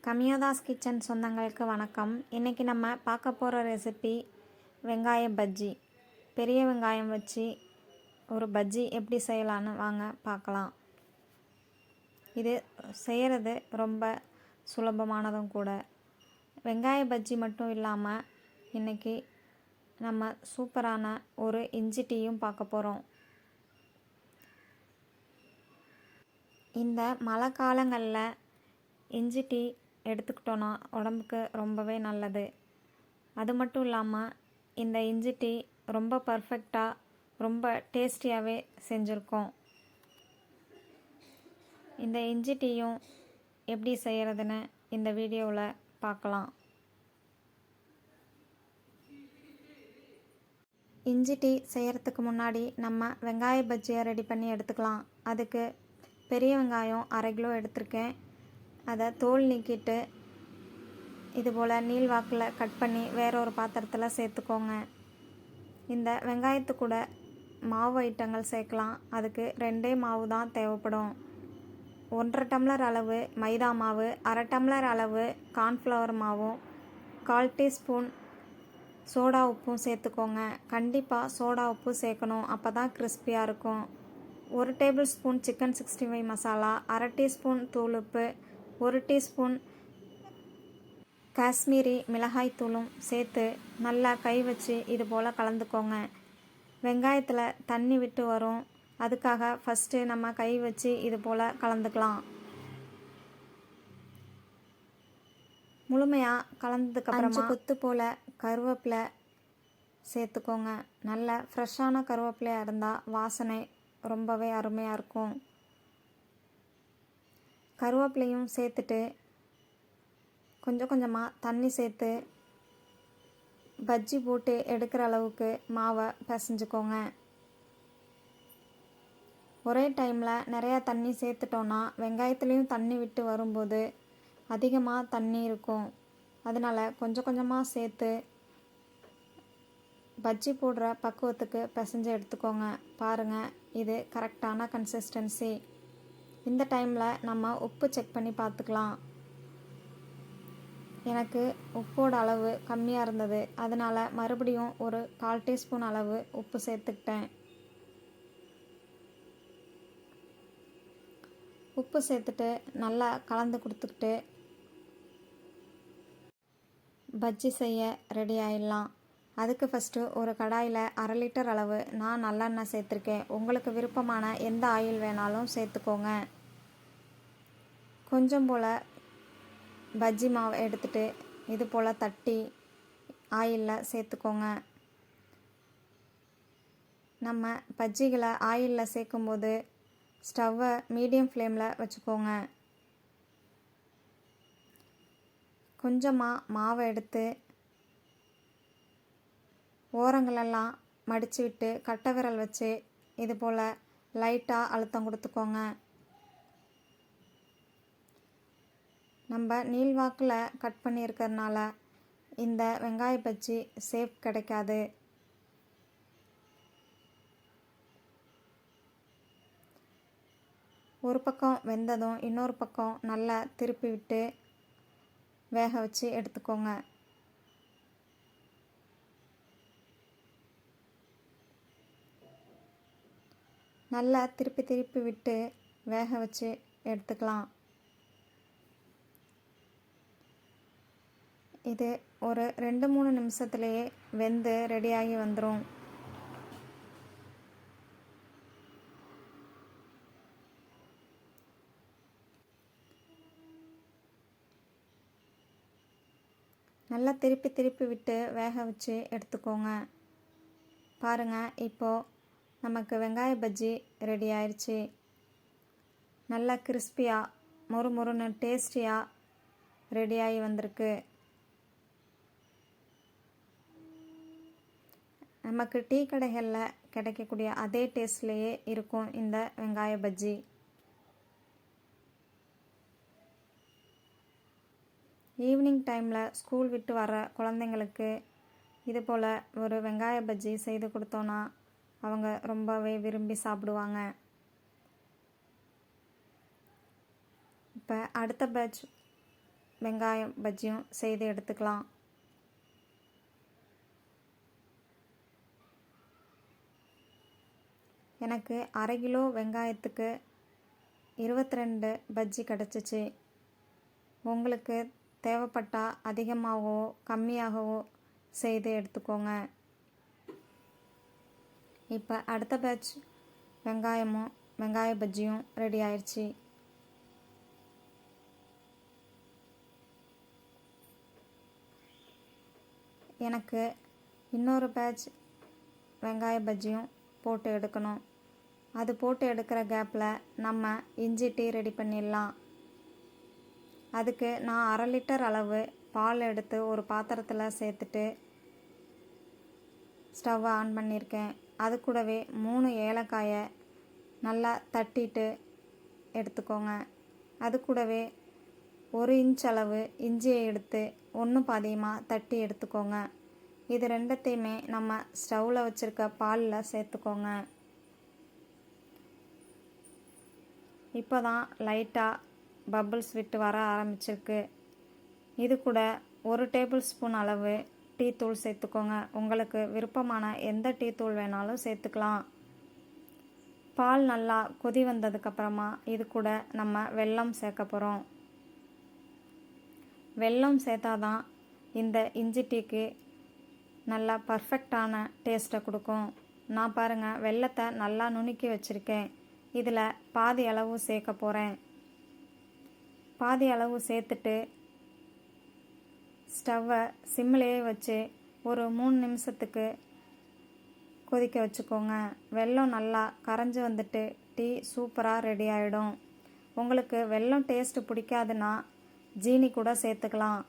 கமியோதாஸ் kitchen சொந்தங்களுக்கு வணக்கம். இன்றைக்கி நம்ம பார்க்க போகிற ரெசிபி வெங்காய பஜ்ஜி. பெரிய வெங்காயம் வச்சு ஒரு பஜ்ஜி எப்படி செய்யலான்னு வாங்க பார்க்கலாம். இது செய்கிறது ரொம்ப சுலபமானதும் கூட. வெங்காய பஜ்ஜி மட்டும் இல்லாமல் இன்றைக்கி நம்ம சூப்பரான ஒரு இஞ்சி டீயும் பார்க்க போகிறோம். இந்த மழை காலங்களில் இஞ்சி டீ எடுத்துக்கிட்டோன்னா உடம்புக்கு ரொம்பவே நல்லது. அது மட்டும் இல்லாமல் இந்த இஞ்சி டீ ரொம்ப பர்ஃபெக்டாக ரொம்ப டேஸ்டியாகவே செஞ்சுருக்கோம். இந்த இஞ்சி டீயும் எப்படி செய்கிறதுன்னு இந்த வீடியோவில் பார்க்கலாம். இஞ்சி டீ செய்கிறதுக்கு முன்னாடி நம்ம வெங்காய பஜ்ஜியை ரெடி பண்ணி எடுத்துக்கலாம். அதுக்கு பெரிய வெங்காயம் 1/2 கிலோ எடுத்திருக்கேன். அதை தோல் நீக்கிட்டு இதுபோல் நீள்வாக்கில் கட் பண்ணி வேறொரு பாத்திரத்தில் சேர்த்துக்கோங்க. இந்த வெங்காயத்து கூட மாவு ஐட்டங்கள் சேர்க்கலாம். அதுக்கு 2 மாவு தான் தேவைப்படும். 1/2 டம்ளர் அளவு மைதா மாவு, 1/2 டம்ளர் அளவு கார்ன்ஃப்ளவர் மாவும், 1/4 டீஸ்பூன் சோடா உப்பும் சேர்த்துக்கோங்க. கண்டிப்பாக சோடா உப்பு சேர்க்கணும், அப்போ தான் கிறிஸ்பியாக இருக்கும். 1 table spoon chicken 65 masala, 1/2 teaspoon தூள் உப்பு, 1 டீஸ்பூன் காஷ்மீரி மிளகாய் தூளும் சேர்த்து நல்லா கை வச்சு இது போல் கலந்துக்கோங்க. வெங்காயத்தில் தண்ணி விட்டு வரும், அதுக்காக ஃபஸ்ட்டு நம்ம கை வச்சு இது போல் கலந்துக்கலாம். முழுமையாக கலந்ததுக்கப்புறமா 5 கொத்து போல் கருவேப்பிலை சேர்த்துக்கோங்க. நல்ல ஃப்ரெஷ்ஷான கருவேப்பிலையாக இருந்தால் வாசனை ரொம்பவே அருமையாக இருக்கும். கருவேப்பிலையும் சேர்த்துட்டு கொஞ்சம் கொஞ்சமாக தண்ணி சேர்த்து பஜ்ஜி போட்டு எடுக்கிற அளவுக்கு மாவை பிசைஞ்சுக்கோங்க. ஒரே டைமில் நிறையா தண்ணி சேர்த்துட்டோன்னா வெங்காயத்துலேயும் தண்ணி விட்டு வரும்போது அதிகமாக தண்ணி இருக்கும். அதனால் கொஞ்சம் கொஞ்சமாக சேர்த்து பஜ்ஜி போடுற பக்குவத்துக்கு பிசைஞ்சு எடுத்துக்கோங்க. பாருங்கள், இது கரெக்டான கன்சிஸ்டன்சி. இந்த டைமில் நம்ம உப்பு செக் பண்ணி பார்த்துக்கலாம். எனக்கு உப்போட அளவு கம்மியாக இருந்தது, அதனால் மறுபடியும் ஒரு 1/4 டீஸ்பூன் அளவு உப்பு சேர்த்துக்கிட்டேன். உப்பு சேர்த்துட்டு நல்லா கலந்து கொடுத்துக்கிட்டு பஜ்ஜி செய்ய ரெடி ஆயிடலாம். அதுக்கு ஃபஸ்ட்டு ஒரு கடாயில் 1/2 லிட்டர் அளவு நான் நல்லெண்ணெய் சேர்த்துருக்கேன். உங்களுக்கு விருப்பமான எந்த ஆயில் வேணாலும் சேர்த்துக்கோங்க. கொஞ்சம் போல் பஜ்ஜி மாவு எடுத்துகிட்டு இது போல் தட்டி ஆயிலில் சேர்த்துக்கோங்க. நம்ம பஜ்ஜிகளை ஆயிலில் சேர்க்கும்போது ஸ்டவ்வை மீடியம் ஃப்ளேமில் வச்சுக்கோங்க. கொஞ்சமாக மாவை எடுத்து ஓரங்களெல்லாம் மடித்து விட்டு கட்டை விரல் வச்சு இது போல் லைட்டாக அழுத்தம் கொடுத்துக்கோங்க. நம்ம நீள்வாக்கில் கட் பண்ணியிருக்கிறதுனால இந்த வெங்காய பஜ்ஜி சேஃப் கிடைக்காது. ஒரு பக்கம் வெந்ததும் இன்னொரு பக்கம் நல்லா திருப்பி விட்டு வேக வச்சு எடுத்துக்கோங்க. நல்லா திருப்பி திருப்பி விட்டு வேக வச்சு எடுத்துக்கலாம். இது ஒரு 2-3 நிமிஷத்துலேயே வெந்து ரெடியாகி வந்துடும். நல்லா திருப்பி திருப்பி விட்டு வேக வச்சு எடுத்துக்கோங்க. பாருங்கள், இப்போது நமக்கு வெங்காய பஜ்ஜி ரெடி ஆயிடுச்சு. நல்லா கிறிஸ்பியாக மொறுமொறுன்னு டேஸ்டியாக ரெடியாகி வந்திருக்கு. நமக்கு டீ கடைகளில் கிடைக்கக்கூடிய அதே டேஸ்ட்லேயே இருக்கும் இந்த வெங்காய பஜ்ஜி. ஈவினிங் டைமில் ஸ்கூல் விட்டு வர குழந்தைங்களுக்கு இது போல் ஒரு வெங்காய பஜ்ஜி செய்து கொடுத்தோன்னா அவங்க ரொம்பவே விரும்பி சாப்பிடுவாங்க. இப்போ அடுத்த பேட்ச் வெங்காயம் பஜ்ஜியும் செய்து எடுத்துக்கலாம். எனக்கு 1/2 கிலோ வெங்காயத்துக்கு 22 பஜ்ஜி கிடச்சிச்சு. உங்களுக்கு தேவைப்பட்டால் அதிகமாகவோ கம்மியாகவோ செய்து எடுத்துக்கோங்க. இப்போ அடுத்த பேட்ச் வெங்காய பஜ்ஜியும் ரெடி ஆயிடுச்சு. எனக்கு இன்னொரு பேட்ச் வெங்காய பஜ்ஜியும் போட்டு எடுக்கணும். அது போட்டு எடுக்கிற கேப்பில் நம்ம இஞ்சி டீ ரெடி பண்ணிடலாம். அதுக்கு நான் 1/2 லிட்டர் அளவு பால் எடுத்து ஒரு பாத்திரத்தில் சேர்த்துட்டு ஸ்டவ்வை ஆன் பண்ணியிருக்கேன். அது கூடவே 3 ஏலக்காயை நல்லா தட்டிட்டு எடுத்துக்கோங்க. அது கூடவே 1 இன்ச் அளவு இஞ்சியை எடுத்து 1 பாதியமாக தட்டி எடுத்துக்கோங்க. இது ரெண்டத்தையுமே நம்ம ஸ்டவ்வில் வச்சுருக்க பாலில் சேர்த்துக்கோங்க. இப்போ தான் லைட்டாக பபிள்ஸ் விட்டு வர ஆரம்பிச்சிருக்கு. இது கூட 1 டேபிள் ஸ்பூன் அளவு டீ தூள் சேர்த்துக்கோங்க. உங்களுக்கு விருப்பமான எந்த டீ தூள் வேணாலும் சேர்த்துக்கலாம். பால் நல்லா கொதி வந்ததுக்கப்புறமா இது கூட நம்ம வெல்லம் சேர்க்க போகிறோம். வெல்லம் சேர்த்தாதான் இந்த இஞ்சி டீக்கு நல்லா பர்ஃபெக்டான டேஸ்ட்டை கொடுக்கும். நான் பாருங்கள் வெல்லத்தை நல்லா நுணுக்கி வச்சுருக்கேன். இதில் பாதி அளவு சேர்க்க போகிறேன். பாதி அளவு சேர்த்துட்டு ஸ்டவ்வை சிம்மிலேயே வச்சு ஒரு 3 நிமிஷத்துக்கு கொதிக்க வச்சுக்கோங்க. வெல்லம் நல்லா கரைஞ்சி வந்துட்டு டீ சூப்பராக ரெடி ஆகிடும். உங்களுக்கு வெல்லம் டேஸ்ட்டு பிடிக்காதுன்னா ஜீனி கூட சேர்த்துக்கலாம்.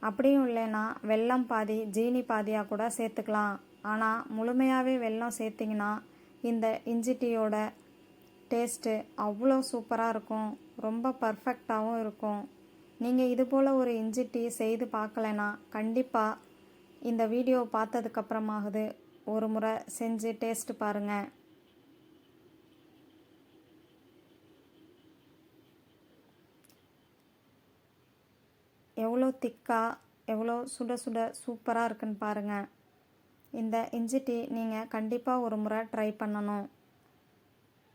அப்படியும் இல்லைன்னா வெல்லம் பாதி ஜீனி பாதியாக கூட சேர்த்துக்கலாம். ஆனால் முழுமையாகவே வெல்லம் சேர்த்திங்கன்னா இந்த இஞ்சி டீயோட டேஸ்ட்டு அவ்வளோ சூப்பராக இருக்கும். ரொம்ப பர்ஃபெக்டாகவும் இருக்கும். நீங்கள் இதுபோல் ஒரு இஞ்சி டீ செய்து பார்க்கலைன்னா கண்டிப்பாக இந்த வீடியோ பார்த்ததுக்கப்புறமாகுது ஒரு முறை செஞ்சு டேஸ்ட்டு பாருங்கள். எவ்வளோ திக்காக எவ்வளோ சுட சுட சூப்பராக இருக்குன்னு பாருங்கள். இந்த இஞ்சி டீ நீங்கள் கண்டிப்பாக ஒரு முறை ட்ரை பண்ணணும்.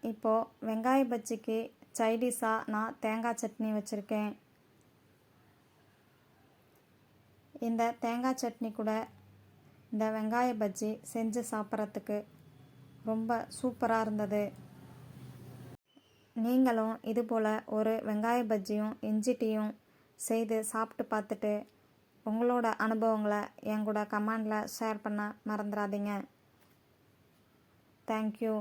இப்போது வெங்காய பஜ்ஜிக்கு சைடிஷாக நான் தேங்காய் சட்னி வச்சுருக்கேன். இந்த தேங்காய் சட்னி கூட இந்த வெங்காய பஜ்ஜி செஞ்சு சாப்பிட்றதுக்கு ரொம்ப சூப்பராக இருந்தது. நீங்களும் இதுபோல் ஒரு வெங்காய பஜ்ஜியும் இஞ்சி டீயும் செய்து சாப்பிட்டு பார்த்துட்டு உங்களோட அனுபவங்களை என் கூட கமெண்டில் ஷேர் பண்ண மறந்துடாதீங்க. தேங்க்யூ.